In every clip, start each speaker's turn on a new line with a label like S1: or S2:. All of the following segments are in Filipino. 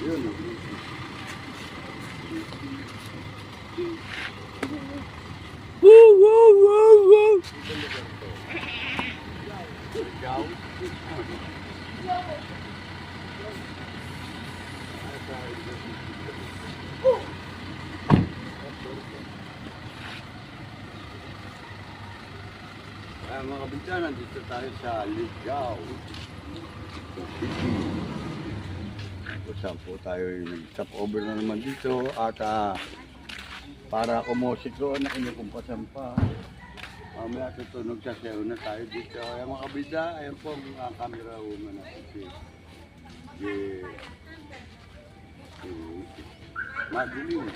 S1: Yun.
S2: Woo, woo, woo, woo.
S1: Ikaw? Mga kabinsan, nandito tayo sa Ligaw. Kung saan po tayo nag-stop over na naman dito at para kumusiko na inukumpasan pa. Mamaya tutunog sa sayo na tayo dito. Ayan mga kabinsan, ayan po ang camera woman natin. Madilim.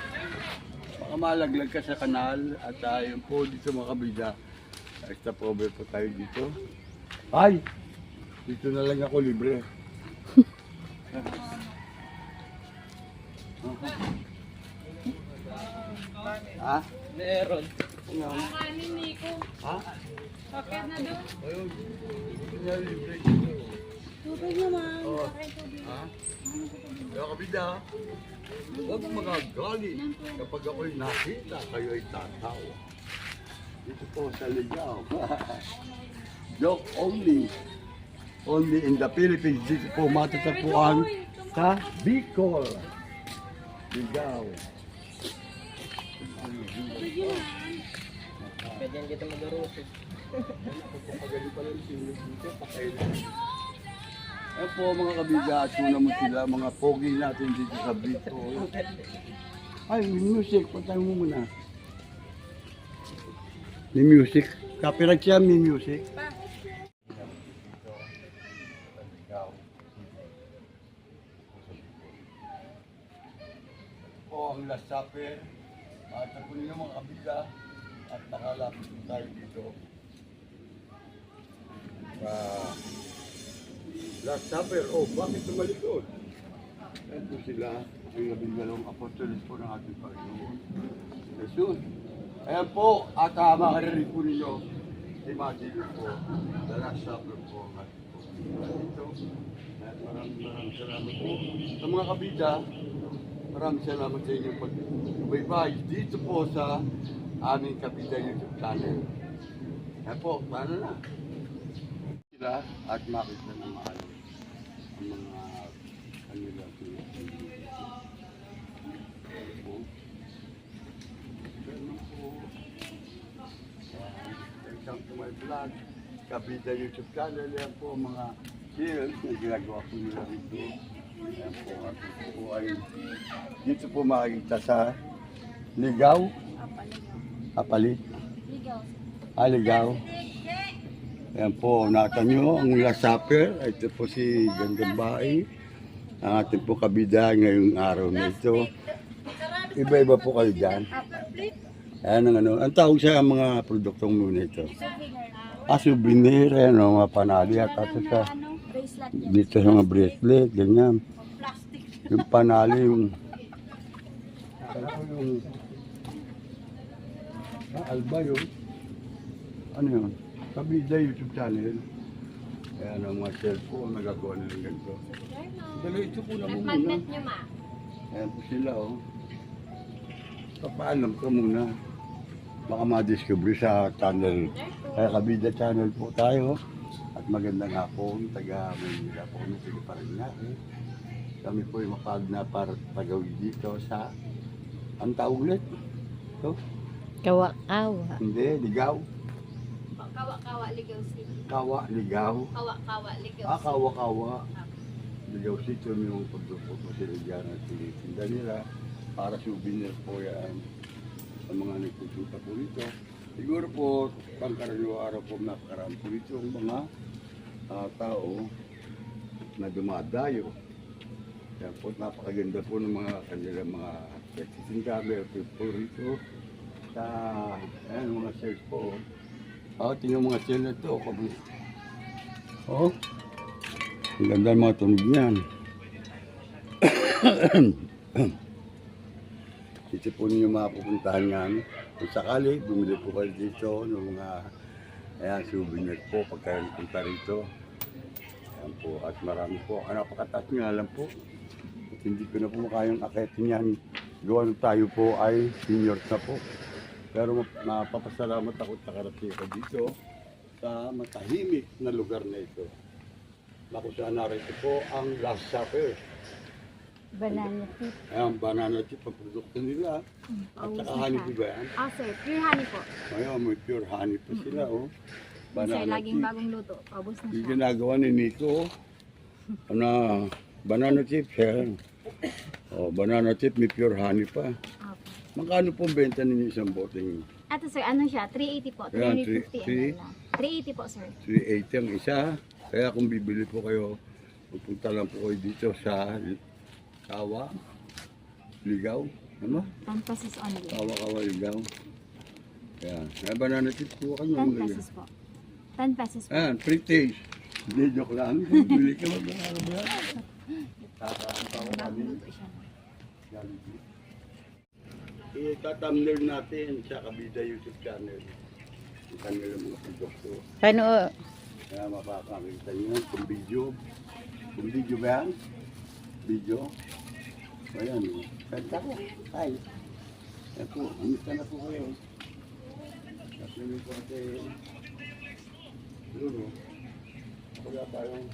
S1: Baka malaglag ka sa kanal at ayun po dito mga kabida. Stop over po tayo dito. Ay! Dito na lang ako libre. Ha?
S2: Meron.
S3: Kanin, Nico.
S1: Ha?
S3: Bakit na doon?
S1: Ayun. Dito na libre dito.
S3: Tubig naman.
S1: Oh. Ha? Mga kabida, huwag magagali kapag ako'y nakita, kayo ay tatawa. Dito po sa Ligaw. Joke only. Only in the Philippines. Dito po matatagpuan sa Bicol. Ligaw.
S2: Pwede yan kita mag-arusig.
S1: Pagaling pala yung sinig dito. Pakailan. Ayan po mga kabigas, muna mo sila, mga pogi natin dito sa Bicol. Ay, music. Puntahan mo muna. May music. Copyright siya, may music. Po ang Last Supper. At ako ninyo mga kabila. At nakalapit po tayo dito. Last Supper. Oh, bakit tumalikod? Ayan po sila. Ang labing-dalawang apostolis po ng ating Panginoon. Jesus. Ayan po, at makarinig po ninyo, imagine po, the Last Supper po. Ito, maraming salamat po. Sa mga kabida, maraming salamat sa inyong pag-bye-bye dito po sa aming kabida YouTube channel. Ayan po, paano na? Sila at makita ng mga ang mga kanila welcome to my vlog, Kabida YouTube channel. Yan po mga chills na ginagawa po nila rito. Yan po, at ito po ay dito po makikita sa Ligaw. Kapalit. Ligaw. Yan po, nakita nyo ang Last Supper. Ito po si Gandang Bae. Ang ating po kabida ngayong araw na ito. Iba-iba po kayo dyan. Ayan ang ano. Ang tawag sa mga produktong muna ito. Souvenir, ayan o, mga panali at ato sa dito sa mga bracelet, ganyan. Yung panali, yung Alba yun. Ano yun? Kabida YouTube channel. Ayan ang mga cellphone, nagagawa nilang ganito. Dalo, ito po na mo muna.
S3: Magnet nyo, ma.
S1: Ayan po sila, oh. Papaalam ka muna. Baka ma-discover sa channel. Kaya Kabida channel po tayo. At magandang hapon, taga Manila po kami, taga Parañaque. Kami po ay mapag na para tagawid dito sa, ang tawag ulit? Ito?
S4: Kawa-kawa.
S1: Hindi, Ligaw.
S3: Kawa-kawa, Ligaw City.
S1: Kawa, Ligaw.
S3: Kawa-kawa, Ligaw City.
S1: Kawa-kawa. Ligaw City, yung pagdupot po sila dyan at tinitinda nila. Para souvenir po yan sa mga nagpupunta po rito. Siguro po, pangkaraniwang araw po nakaraan po rito ang mga tao na dumadayo. Kaya po, napakaganda po ng mga kanilang mga nagtitinda. Meron po rito sa ayan, mga sales po. Tingnan mga sales na ito. Oh, ang ganda ng mga tunog niyan. Dito po ninyo mapupuntahan yan. Kung sakali, bumili po kayo dito ng mga souvenir po pagka punta rito. Ayan po, at marami po. Napakataas nga lang po. Ito hindi ko na po makayang akitin yan. Gawa ng tayo po ay seniors na po. Pero mapapasalamat ako sa karating ko dito sa matahimik na lugar na ito. Na kung saan narito po ang Last Supper.
S4: Banana tip.
S1: Ayan, banana chip ang produkto nila. At saka honey po ba yan?
S3: Ah, sir. Pure honey po.
S1: Ayan, may pure honey po sila, oh.
S3: Sir,
S1: Banana
S3: laging
S1: chip.
S3: bagong luto. Paubos na
S1: Yung
S3: siya.
S1: ginagawa ni Nico, na banana chip, yan. Oh, banana chip, may pure honey pa.
S3: Opo.
S1: Magkano po benta ninyo isang boteng?
S3: Ito sir, ano siya? 380 po.
S1: Ayan,
S3: 350
S1: three-
S3: ml lang. 380 po sir.
S1: 380 ang isa. Kaya kung bibili po kayo, pupunta lang po kayo dito sa Kawa, Ligaw. Ano?
S3: 10 pesos only.
S1: Kawa, Ligaw. Kaya, may banana chip po kayo.
S3: 10 pesos po. 10 pesos po.
S1: Ayan, free taste. Hindi, joke lang. Bili ka mag-aaral ba yan? Tataan pa ako kami.
S3: Bagong luto siya.
S1: Jollibee. I-thumbnail natin sa Kabida YouTube channel. Yung kanilang mga produkto.
S4: Paano?
S1: Kaya makakakita nyo kung video. Kung video ba yan? Video. Ayan. Kanta ko. Hi. Ayan po. Umista na po kayo. Kasi may po ate. Luro. Wala tayong.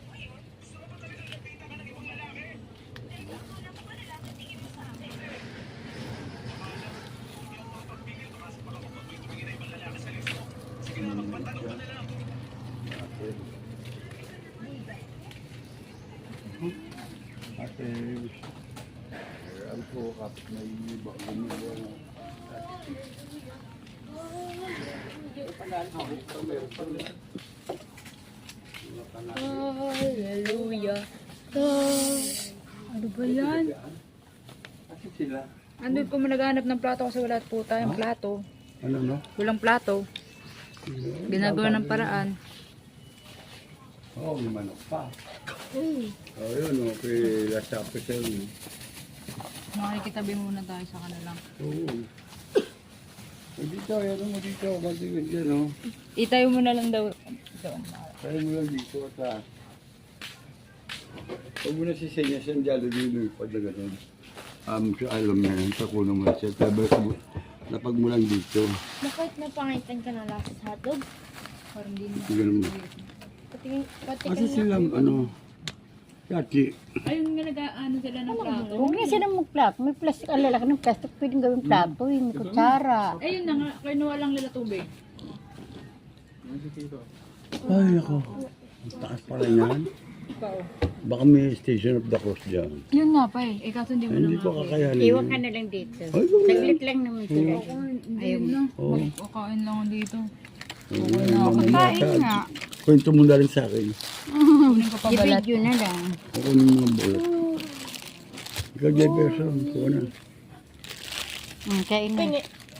S1: Ate, ayan po, kapit na iba, gumawa.
S3: Hallelujah. Ano ba yan?
S1: Kasi sila,
S5: Andun po naghahanap ng plato kasi wala po tayong plato.
S1: ano no?
S5: Walang plato. Ginagawa ng paraan.
S1: Oo, may manok pa. Oh, yun, okay. Last episode.
S5: Makikitabi muna tayo sa kanila.
S1: Oo. Eh, dito, ayan mo dito. Matigil dyan, oh.
S5: Itayo mo na lang daw. Doon.
S1: Kaya mo lang dito at huwag mo na si Senya siya Jollibee no, pag na ganun. So alam na yan, sa kuno mo na siya. Tapos napag mo lang dito.
S3: Bakit napangitan ka na last hotdog?
S5: Parang din.
S1: Ganun mo.
S3: Patingin,
S1: Kasi silang ano, kaki.
S5: Ayun nga nag-ano sila ng plato.
S4: Huwag na sila mag-plato. May plastic, alalaki ng plastic. Pwedeng gawing plato. May kutsara.
S5: Ayun na nga, kinuha lang nila tubig.
S1: Ay, ako. Ang taas pala yan.
S5: Ikaw.
S1: Baka may Station of the Cross dyan.
S5: Yun nga pa eh. Kaso hindi mo
S1: Hindi
S5: na
S1: ko
S5: nga.
S1: kakayanin.
S4: Iwan ka na lang dito.
S1: Ay, wala.
S4: Saglit lang naman sila.
S5: Hindi
S4: Ayaw
S5: na.
S1: Oo.
S5: Kakain lang ako dito.
S4: Kain nga.
S1: Kwento mo na rin sa akin.
S5: Kunin ko pa balat.
S4: I-video na lang.
S1: Ako ng mga bulat. Ikaw, Jefferson, kuha na.
S4: Kain na.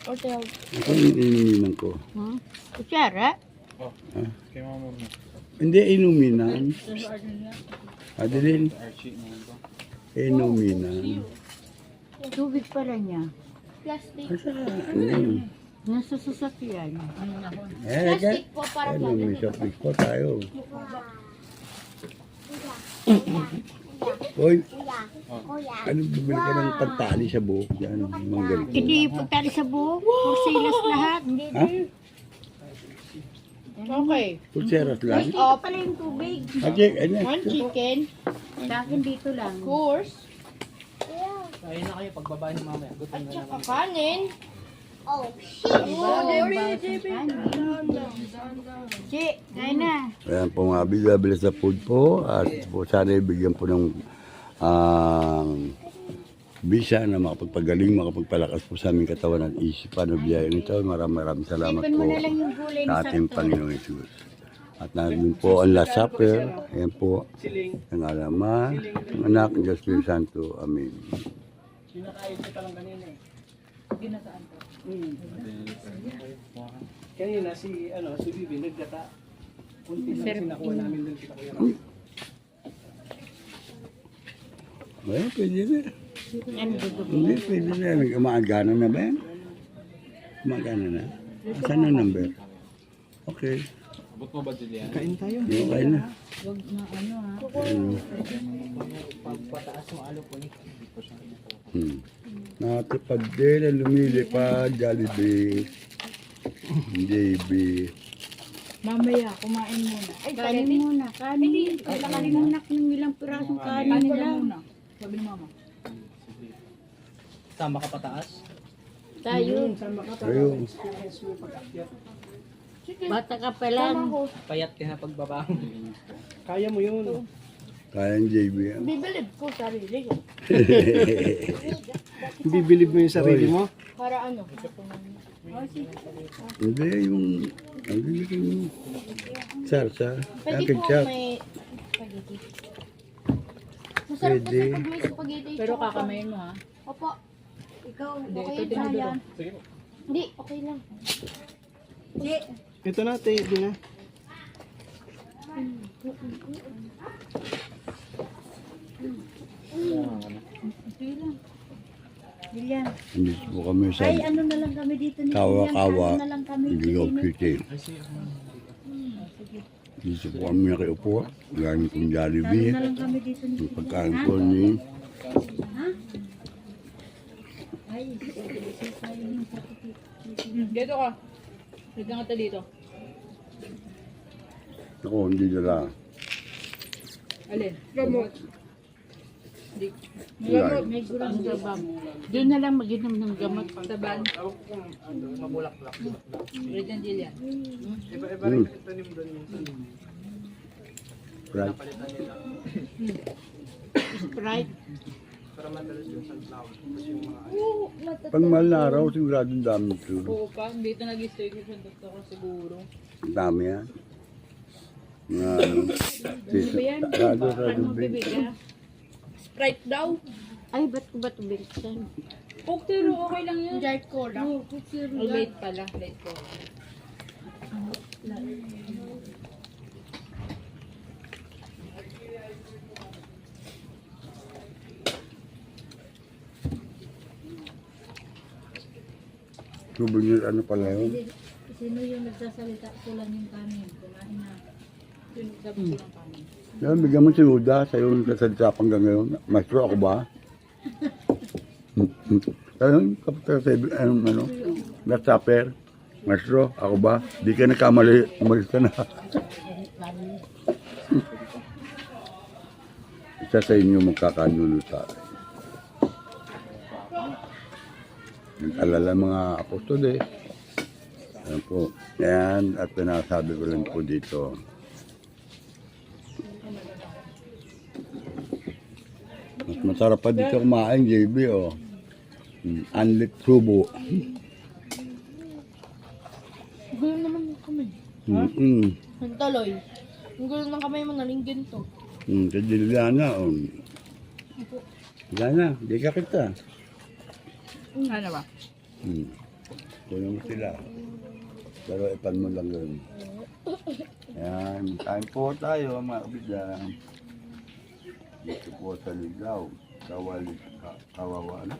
S1: Ako yung iniinan ko.
S4: Kutsara?
S1: Hindi, inuminan. Adeline. Inuminan.
S4: Tubig pala niya.
S3: Plastic.
S1: Saan?
S4: Nasa sasakyan.
S3: Plastic po para
S1: Ano, may shopping po tayo. Hoy, ano bibili ka ng pantali sa buhok dyan? Mga ganito.
S4: Hindi pagtali sa buhok. Porsilas lahat.
S1: Ha?
S5: Okay.
S1: Pulseras lang?
S4: Ito pala yung tubig.
S1: Okay, ano?
S4: Chicken. Sa akin dito lang.
S5: Course.
S2: Kaya na kayo pagbaba niyo mamaya. Gutom na naman.
S5: Kanin.
S4: Si, kain na.
S1: Ayan po mga bilabilis na food po. At po sana ibigyan po ng bisa na makapagpagaling, makapagpalakas po sa aming katawan at isipan o biyaya nito. Maraming salamat
S4: Ipan
S1: po
S4: mo na lang yung gulay
S1: sa
S4: na
S1: ating
S4: sakto.
S1: Panginoong Jesus. At nandun po ang Last Supper. Ayan po ang Ama, ang Anak, ng Diyos Espiritu Santo. Amen.
S2: Sinakain ko pa lang kanina eh.
S5: Ginataan ko.
S2: Kanina si Bibi nagdata. Kunti lang sinakuha namin doon kita kuya.
S1: Well, pwede na.
S4: Ano dudugo?
S1: Hindi, pwede na. Umaagana na ba yan? Umaagana na. Asan ang number? Okay.
S2: Kain tayo.
S1: Okay na.
S5: Huwag na ano ha.
S2: Pagpataas mo alo po ni.
S1: Nakatipad din ang lumilipad, Jollibee, JB.
S5: Mamaya, kumain muna. Ay,
S4: Kanin muna, kanin. Kanin muna ng ilang pirasong kanin
S5: Kanin
S4: ko
S5: ka
S4: lang.
S5: muna. Sabi ni mama.
S2: Tama ka pataas.
S4: Tayo,
S1: Tayo.
S4: bata ka pa lang.
S2: Payat ka na pagbaba. Kaya mo yun.
S1: Kaya ang JB.
S3: Bibilib ko sarili ko.
S2: Bibilib mo yung sarili mo.
S3: Para ano?
S1: Hindi, yung... Ang bibigay mo. Sarsa.
S3: Pwede
S1: Akin
S3: po
S1: siya.
S3: may spaghetti. Masarap kasi
S1: Pwede.
S3: pag may spaghetti.
S5: Pero
S3: tsaka
S5: kakamayin mo ha.
S3: Opo. Ikaw,
S5: Hindi,
S3: okay
S5: ito
S3: lang
S5: tinidoro.
S3: yan. Hindi, okay lang.
S2: Ito na, tayo din na.
S4: William.
S1: Hindi po kami sa
S4: Ay, ano na lang kami dito ni
S1: Kawa-kawa.
S4: Ano na lang kami
S1: Ligaw
S4: dito.
S1: City. Dito po kami nakiupo. Galing kong
S4: Ano
S1: Jollibee.
S4: na lang kami dito ni
S1: Yung pagkain ko ni...
S4: Ay,
S5: Dito ka. Ligyan ka dito.
S1: Ako, hindi nila.
S5: Alin? Gamot. Di.
S1: Wala.
S4: may gulong gabang. Doon na lang mag-inom ng gamot.
S5: Taban.
S2: Mabulak-lak.
S5: Regent Jillian.
S2: Iba-iba rin yung tanim doon yung
S1: Right.
S2: palitan nila.
S4: Sprite.
S2: Para madalas yung sunflower. Tapos yung mga
S1: Pag mahal na araw, siguradong dami ito.
S5: Oo pa. Dito nag-stay ko sa doktor ko siguro.
S1: Dami yan. Mga ano. Sarado sa
S5: Ano
S1: tubig.
S5: bibigyan? Sprite daw.
S4: Ay, ba't ko ba ito binuksan?
S5: Coke zero, okay lang yun.
S3: Diet cola.
S5: Oh, late pala. Late ko.
S1: Souvenir ano pala yun?
S4: Sino yung nagsasalita? Kulang yung kanin. Kumain na.
S5: Yun, dapat silang kanin.
S1: Yan, bigyan mo si Uda sa yung kasalita hanggang ngayon. Maestro ako ba? Ayun, kapag sa ano, last supper. Maestro, ako ba? Di ka nakamali, umalis ka na. Isa sa inyo magkakanulo sa akin. Nag-alala mga apostol eh. Ayan po. Ayan, at pinasabi ko lang po dito. Mas masarap pa dito kumain, JB, oh. Anlit subo.
S3: Gulo naman yung kamay. Ang taloy. Ang gulo ng kamay mo, nalinggin to.
S1: Sa Juliana, oh. Juliana, di ka kita.
S5: Ano ba?
S1: Kunin mo sila. Pero ipan mo lang yun. Ayan, kain po tayo mga kabidang. Dito po sa Ligaw. Kawawa, ano?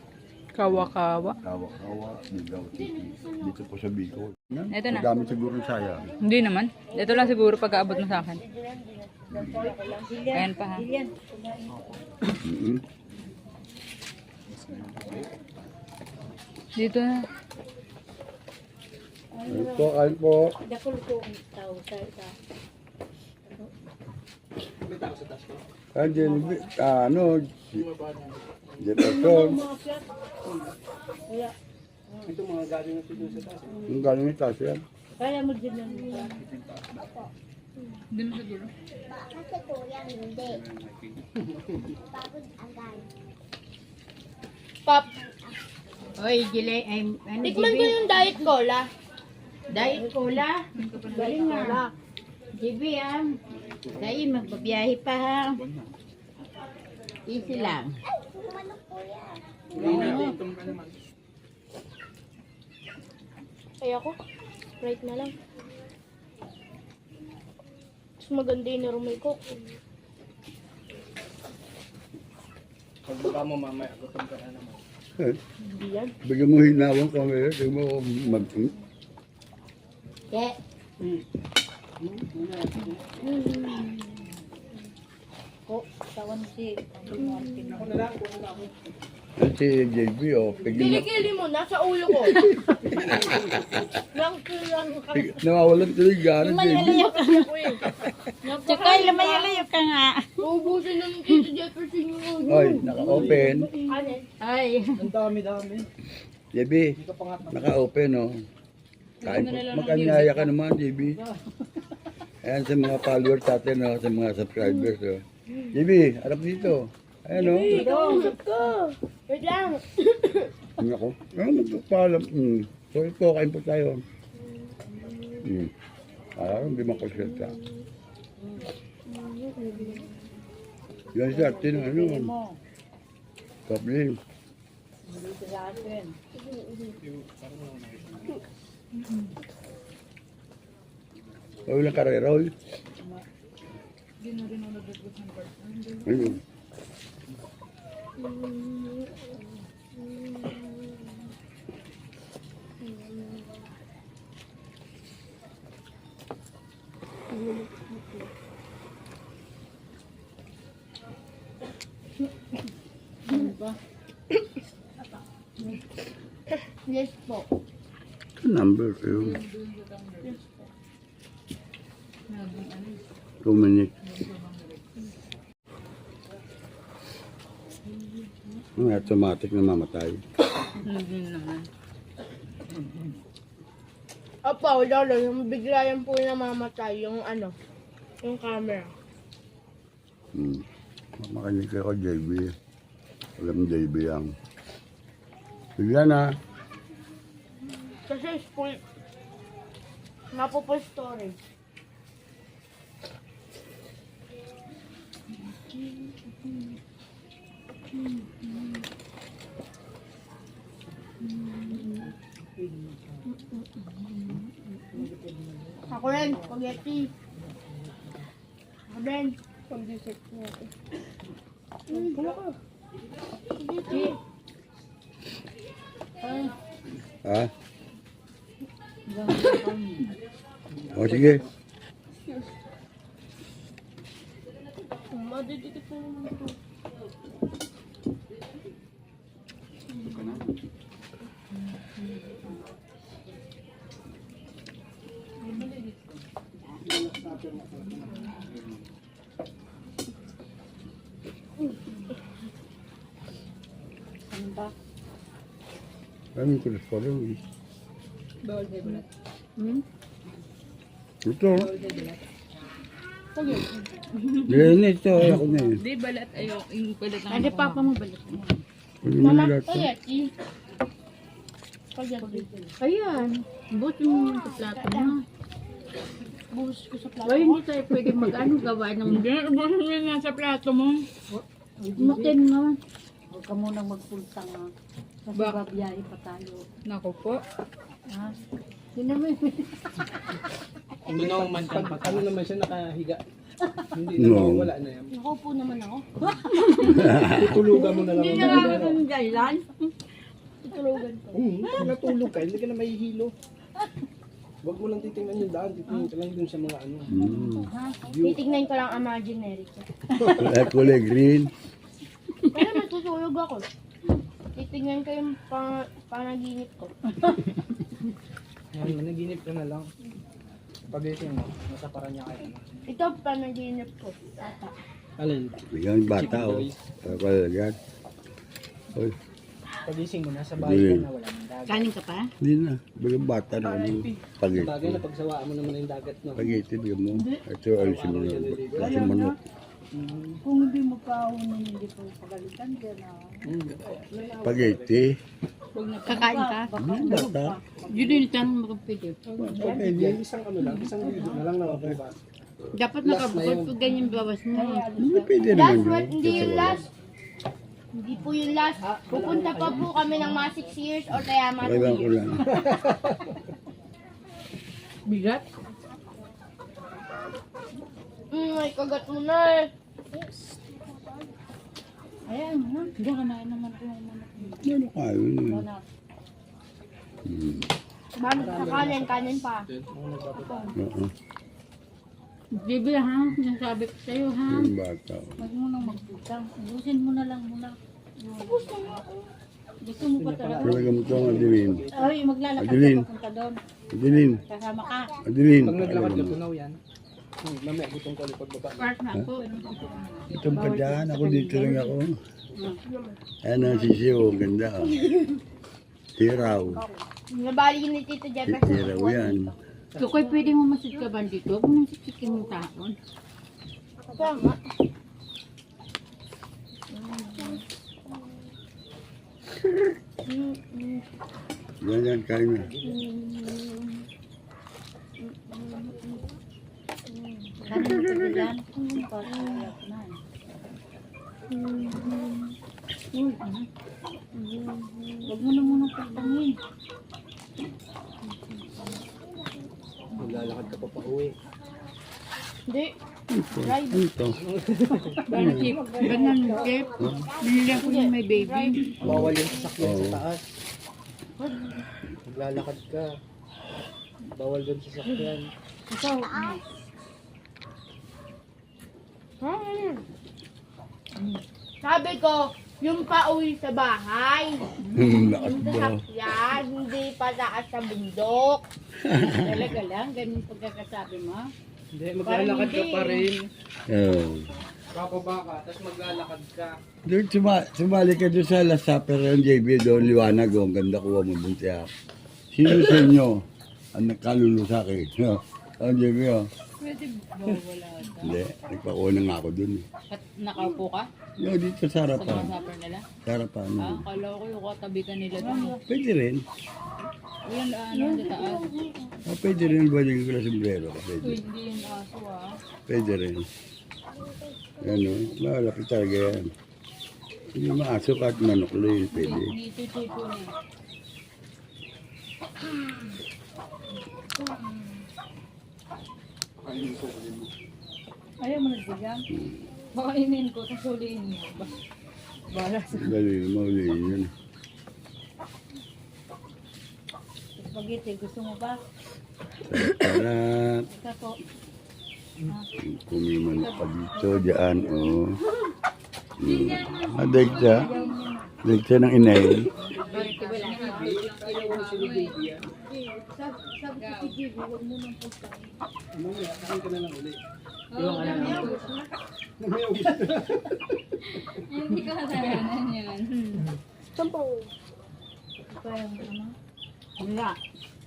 S5: Kawa-kawa.
S1: Kawa-kawa, Ligaw City. Dito po sa Bicol. Yan,
S5: Ito na.
S1: madami siguro saya.
S5: Hindi naman. Ito lang siguro pag-aabot mo sa akin. Ayan pa ha. Dito na.
S1: Kain po.
S4: Dakol ko ang tao sa ita.
S1: Kain din, ano, Jefferson.
S2: ito mga galing na dito sa taas.
S1: Yung galing yung taas yan.
S4: Kaya mo din lang.
S5: Hindi mo siguro.
S3: Pop,
S4: Oy, Gile, ay, ano,
S3: tikman ko yung diet cola.
S4: Diet Cola. Galing nga. GB ah. Dahil magbabiyahe pa ha. Easy lang.
S3: Kaya ako, Sprite na lang. Mas maganda yung normal coke.
S2: Pag baka mo mamaya, gutom ka na naman.
S3: Hindi yan.
S1: Bigyan mo hinawang camera, tingnan mo mag...
S4: Kaya,
S2: Ako na lang, kuha na ako.
S1: At si JB, oh,
S3: Kilikili mo, nasa ulo ko. Lang kami.
S1: nawawalan tuloy gana, JB.
S4: Tsaka lumayo-layo ka nga.
S3: Uubusin na ng Tito Jefferson yung ulo.
S1: Oy, naka-open.
S3: Ano?
S4: Ay.
S2: Ang dami-dami.
S1: JB,
S2: Hindi ka pa nga.
S1: naka-open, oh. Kain po. Magkanyaya ka naman, JB. Ayan sa mga followers natin, oh, sa mga subscribers, oh. JB, harap dito. Ayan, oh.
S3: Kausap ko. Wait lang.
S1: Ako. Magpapaalam. So, ito, kain po tayo. Hindi makusyata. Yan siya, ano. Kabli. Oh, ilang karera, oy. Ayun.
S3: Yes po.
S1: Number 2. 2 minutes. Ang automatic na mamatay.
S5: Hindi naman.
S3: Opo, lolo, yung bigla yan po yung namamatay, yung ano, yung camera.
S1: Makakinig ako, JB. Alam JB ang. Bigla na.
S3: Kasi full, napo-full storage. Ako rin, spaghetti. Ako rin. Pag-dessert natin. Ano ka? Spaghetti.
S1: Ha? O sige.
S3: Madidikit po naman ito.
S1: Maraming kolesterol.
S5: Bawal kayo balat.
S1: Ito.
S3: Spaghetti.
S1: Yan ito. Ako na eh.
S5: Hindi, balat. Ayaw. Yung balat ng
S4: Ano papa mo balik mo?
S1: Pwede mo
S3: Mama,
S1: nila ito.
S3: spaghetti. Spaghetti.
S4: Ayan. Buti mo sa plato mo.
S3: Buhos ko sa plato.
S4: Ay, hindi tayo pwede mag-ano gawa ng
S5: Hindi, ubos mo yun nasa plato mo.
S4: mutin naman. Huwag ka munang magpultang ha. Kasi
S5: Ba-
S4: babiyahe pa tayo.
S5: Naku po.
S4: Ha? Yun naman.
S2: Ano naman siya nakahiga. Hindi
S1: No.
S2: na wala na yan.
S3: Nakaupo naman ako.
S2: Tutulugan mo na lang.
S4: Hindi na nga ang dahilan.
S3: Tutulugan ko.
S2: Pag natulog ka, hindi ka na mahihilo. Huwag mo lang titingnan yung daan. Titingnan ka lang dun sa mga ano.
S3: Titignan ko lang imaginary ko.
S1: Kulay green.
S3: Pero matutulog ako. Titignan ko yung panaginip ko.
S2: Yan, managinip ka na lang. Pagising mo, nasa Paranaque.
S3: Ito panaginip ko. Tata.
S2: Alin?
S1: Bigyan yung bata oh. Kalagyan. Oy,
S2: Pagising mo, nasa bahay ka na, wala nang dagat.
S4: Kanin ka pa?
S1: hindi na. Bigyan bagay na ano.
S2: Bagay
S1: Pagiti.
S2: na pagsawaan mo naman yung dagat, no?
S1: Pagiti, bigyan mo. Ito, alisin mo na. Alisin mo na.
S4: Kung hindi mo pa hindi ko pagalitan dyan ha.
S1: Pagiti.
S4: Kakain ka?
S1: Bata.
S4: Yun yung tanong mo kung pwede.
S2: Yan, isang ano lang, isang video na lang nakabukas.
S4: Dapat nakabukod pag ganyan bawas mo.
S1: Hindi pwede naman
S3: Last one,
S1: yun.
S3: hindi yung last. Hindi po yung last. Pupunta pa po kami ng mga 6 years or kaya mga 2
S1: Kailangan ko
S3: years.
S1: lang.
S4: Bigat?
S3: Ay, kagat mo na eh.
S4: Ayan mo na. Hindi ka na naman ko yung manok.
S1: Ano kayo yun?
S3: Bakit sa kanin pa.
S1: Oo.
S4: Bibi ha, nasabi ko sa'yo ha.
S1: Yung bata.
S4: Huwag mo nang magputang. Ubusin mo na lang muna. Gusto mo pa talaga?
S1: Talaga mo ito, Adeline.
S4: Ay, maglalakad
S1: Adeline.
S4: ka papunta doon.
S1: Adeline.
S4: Kasama ka.
S1: Adeline.
S2: Pag naglakad ka, tunaw yan. Mamaya, gutom ka ulit pagbaba.
S4: Part na ako.
S1: Itong pa dyan. Ako dito lang ako. Ayan ang sisiw. Ang ganda. Oh. Tiraw.
S3: Nabali ni Tito Jeff.
S1: Tiraw yan.
S4: Tukoy, pwede mo masit ka ba dito? Huwag mo nang sisikin yung taon.
S3: Tama.
S1: Yan yan. Kain na.
S4: Kanin mo ka dyan? Para iyak na. Uy, ano? Huwag mo na muna pagtangin.
S2: Maglalakad ka pa pa uwi.
S3: Hindi.
S1: Ano ito?
S4: Ganun, Chip. Ganun, Chip. Binilihan ko yung may baby.
S2: Bawal yung sasakyan
S1: Oo.
S2: sa taas. Maglalakad ka. Bawal doon sa sasakyan.
S4: Ikaw,
S3: Sabi ko, yung pauwi sa bahay.
S1: Lakas
S3: Yung
S1: ba?
S3: sasakyan, hindi pa taas sa bundok.
S4: talaga lang, ganun pagkakasabi mo.
S2: Hindi, maglalakad ka pa rin.
S1: Oh.
S2: Kapaba ka, tapos maglalakad ka.
S1: Doon, sumali ka doon sa Last Supper ng JB doon, liwanag. Oh. Ang ganda ko mo buntiya. Sino sa inyo ang nagkalulu sa akin? No? Ang JB, oh.
S4: Pwede wala ka.
S1: Hindi, nagpakuha nga ako doon.
S4: At nakaupo ka
S1: Yo, dito sa
S4: sa
S1: harapan.
S4: mga supper nila?
S1: Sa harapan.
S4: Ah, akala ko yung katabi ka nila doon.
S1: Pwede rin.
S4: Yan, ano, sa taas.
S1: Oh, pwede rin. Baligyan ko na sombrero. Pwede.
S4: Uy, hindi yung aso ah.
S1: Pwede rin. Ano, malapit talaga yan. Hindi maaso kahit manok lang, pwede.
S4: Nito-tipo niya. Ayaw mo nagbigyan? Makainin ko, tapos huliin mo. Bala sa
S1: Dali, mauli yun.
S4: spaghetti. Gusto mo ba?
S1: Sarap.
S4: Ika po.
S1: Kumimanok pa dito, dyan, oh. Daig siya. Daig siya ng inay.
S4: Bakit ba lang?
S2: Mamaya, kain ka na lang ulit. Yung ano lang. Mamaya, ubus na.
S5: Hindi ko kasalanan yan.
S4: Wala.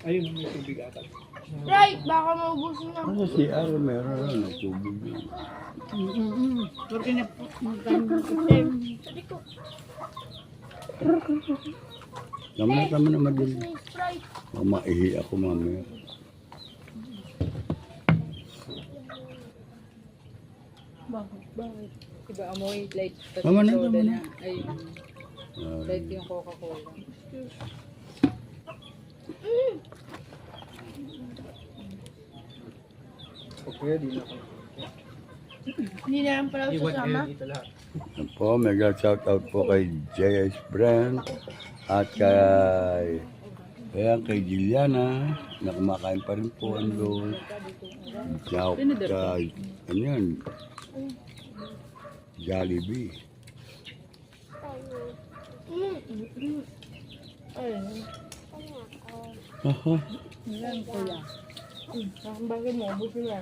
S2: Ayun, may tubig ata.
S3: Right, baka maubusin na.
S1: Ano si Aro meron na nagtubig yun.
S4: Porque na magkano
S1: Tama na madali.
S3: May Sprite.
S1: Maihi ako mamaya.
S3: Bakit?
S5: Diba amoy light
S1: Tama na,
S5: soda
S1: tama na.
S5: na. Ay, light yung Coca-Cola.
S2: Okay, di na ako.
S3: Hindi na lang pala ako
S2: Iwan
S3: sasama.
S2: kayo dito lahat.
S1: Yan po, mega shout out po kay J.S. Brand at kay Juliana na kumakain pa rin po ang doon. Ano yan? Jollibee.
S3: Ayun.
S1: Aha.
S3: Bakit mo? Ubusin na.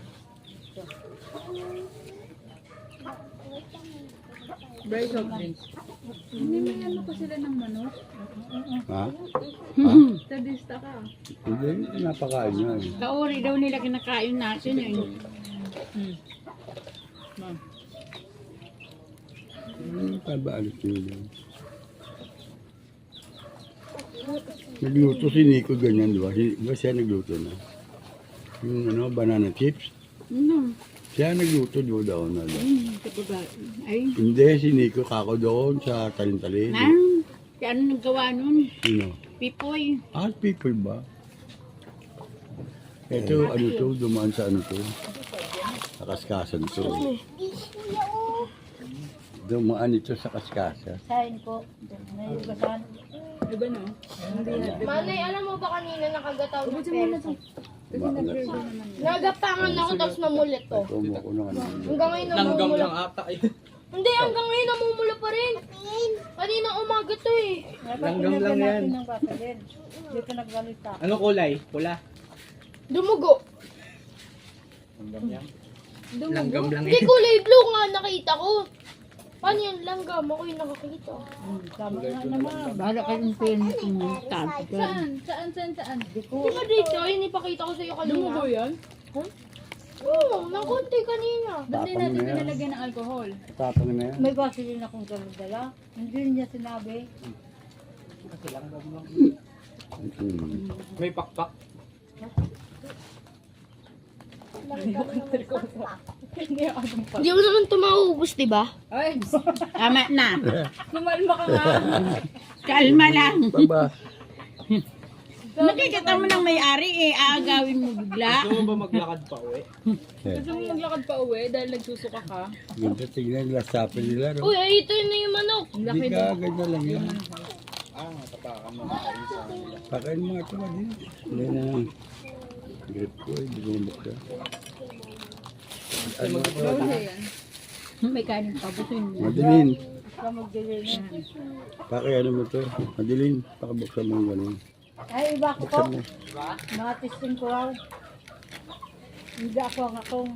S5: Bright soft drinks. Hindi may ano pa sila ng manok.
S1: Ha?
S5: Sadista ka.
S1: Hindi, napakain yan.
S4: Kauri daw nila kinakain natin yun.
S1: Ano pa ba alis nyo? Nagluto si Nico ganyan, di ba? Di ba siya nagluto na? Yung ano, banana chips?
S4: Ano?
S1: Siya nagluto doon daw na daw.
S4: Ay,
S1: Hindi, si Nico kako doon sa Talin-Talin.
S4: si ano naggawa nun?
S1: Sino?
S4: Pipoy.
S1: Ah, people ba? Ito, ano to, dumaan sa ano to? Sa kaskasan to. Dumaan ito sa kaskasa.
S4: Sahin ko. Naiugasan.
S5: Iba no?
S3: Manay, alam mo ba kanina nakagataw ng perso? Nagapangan ako tapos namulit to.
S1: Tumo ko naman.
S3: Hanggang ngayon
S2: Langgam
S3: namumula.
S2: lang ata eh.
S3: Hindi, hanggang ngayon namumula pa rin. Kanina umaga to eh.
S2: Langgam lang yan. Ano kulay? Pula.
S3: Dumugo.
S2: Langgam yan. Langgam lang
S3: Hindi
S2: yan.
S3: kulay blue nga nakita ko. Paano yung langgam? Ako yung nakakita.
S5: Bahala kayo ng pinit mo.
S4: Saan?
S3: Di ba dito? Yung ipakita ko sa'yo kanina. Dumugo yan? Huh? Oo, ng konti kanina.
S1: Tapang na yan.
S5: ng alcohol.
S1: Tapang na yan.
S4: May vaseline akong dala. Hindi niya sinabi.
S2: Kasi langgam lang.
S1: Mm.
S2: May pakpak.
S3: Hindi mo naman ito mauubos, di ba?
S5: Tama na. Kumalma ka nga. Kalma lang.
S1: Baba.
S5: Nakikita mo ng may-ari eh. Aagawin mo bigla.
S2: Gusto mo ba maglakad pa uwi?
S5: Gusto mo maglakad pa uwi dahil nagsusuka ka?
S1: Ganda tignan nila sapin nila. No?
S3: Uy, ay, ito na yung manok.
S1: Hindi ka, ganda lang yan.
S2: Matapakan mo na kayo sa kanila.
S1: Pakain mo nga ito na din. Hindi na lang. Grip ko, hindi ko mabuksa. Ano ba?
S5: May kanin pa. Gusto mo.
S1: Madilin. Ano mo to? Madilin. Pakabuksan mo yung ganun.
S4: Ay, iba ko po.
S1: Buksan mo.
S4: Matistin ko raw. Hindi ako ang akong.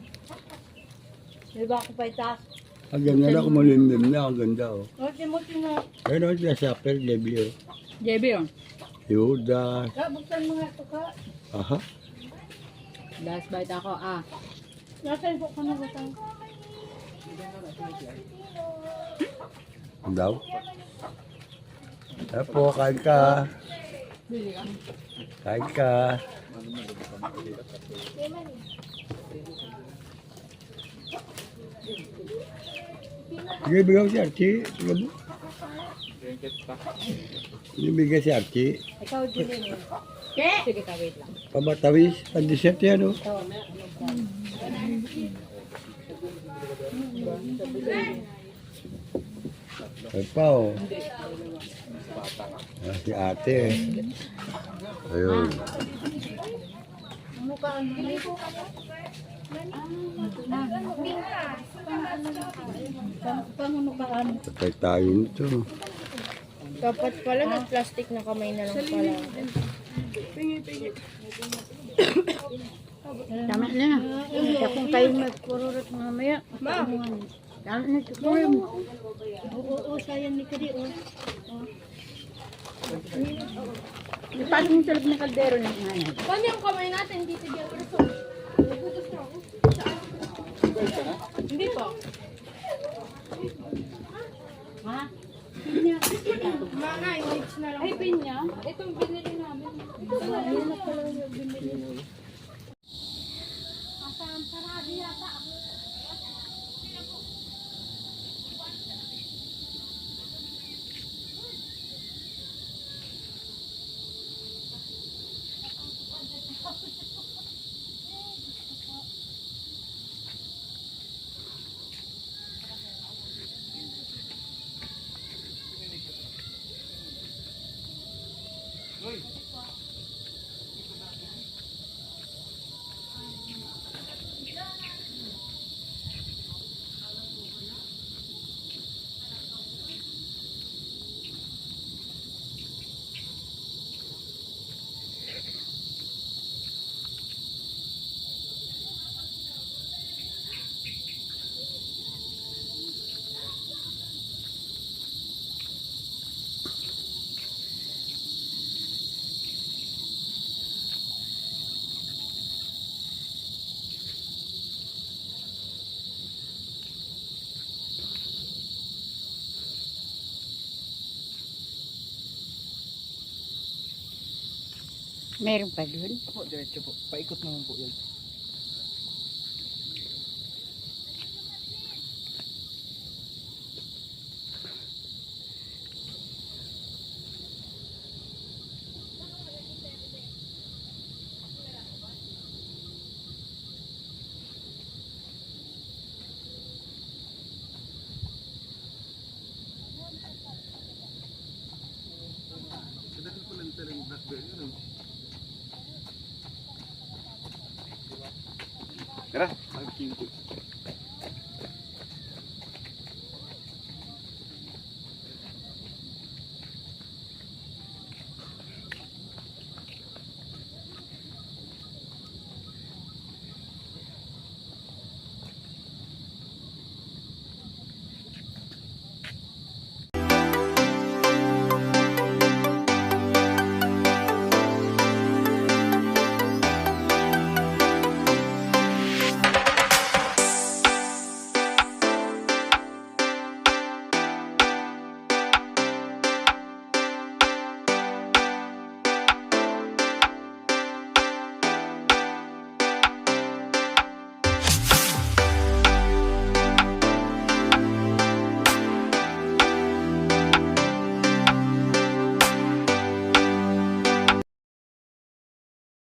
S4: Iba ako pa itaas.
S1: Ang ganda na kung malimlim na. Ang ganda oh.
S4: Muti na.
S1: Pero siya sa apel, Debbie oh.
S5: Jebe oh.
S1: Yuda.
S4: Buksan mo nga ito ka.
S1: Aha.
S5: Last bite ako ah.
S4: Nasaan po ka na butang?
S1: Ang daw. Apo, kain ka. Kain ka. Sige, bigyan ko si Archie. Sige mo. Sige, bigyan si Archie.
S4: Ikaw, Julie.
S5: Sige ka, wait lang.
S1: Pamatawis. Pan-dessert yan, oh. Ay pa, oh. Ah, si ate. Ayun.
S4: Pangunukaan.
S1: Patay tayo nito.
S3: Dapat pala nag-plastic na kamay na lang pala.
S5: Tama na.
S4: Kung kayo magpururot mamaya.
S5: Tama na. Tukuloy mo.
S4: Oo, sayang ni Kadi.
S5: Ipasok mo sa loob ng kaldero ng ngayon.
S3: Paano yung kamay natin? Dito dyan. Hindi po.
S4: Ha?
S3: Mana, yung mix na lang.
S5: Ay, pinya. Itong binili namin. Meron pa dun.
S2: Po, diretso po. Paikot naman po yan.
S1: Tara.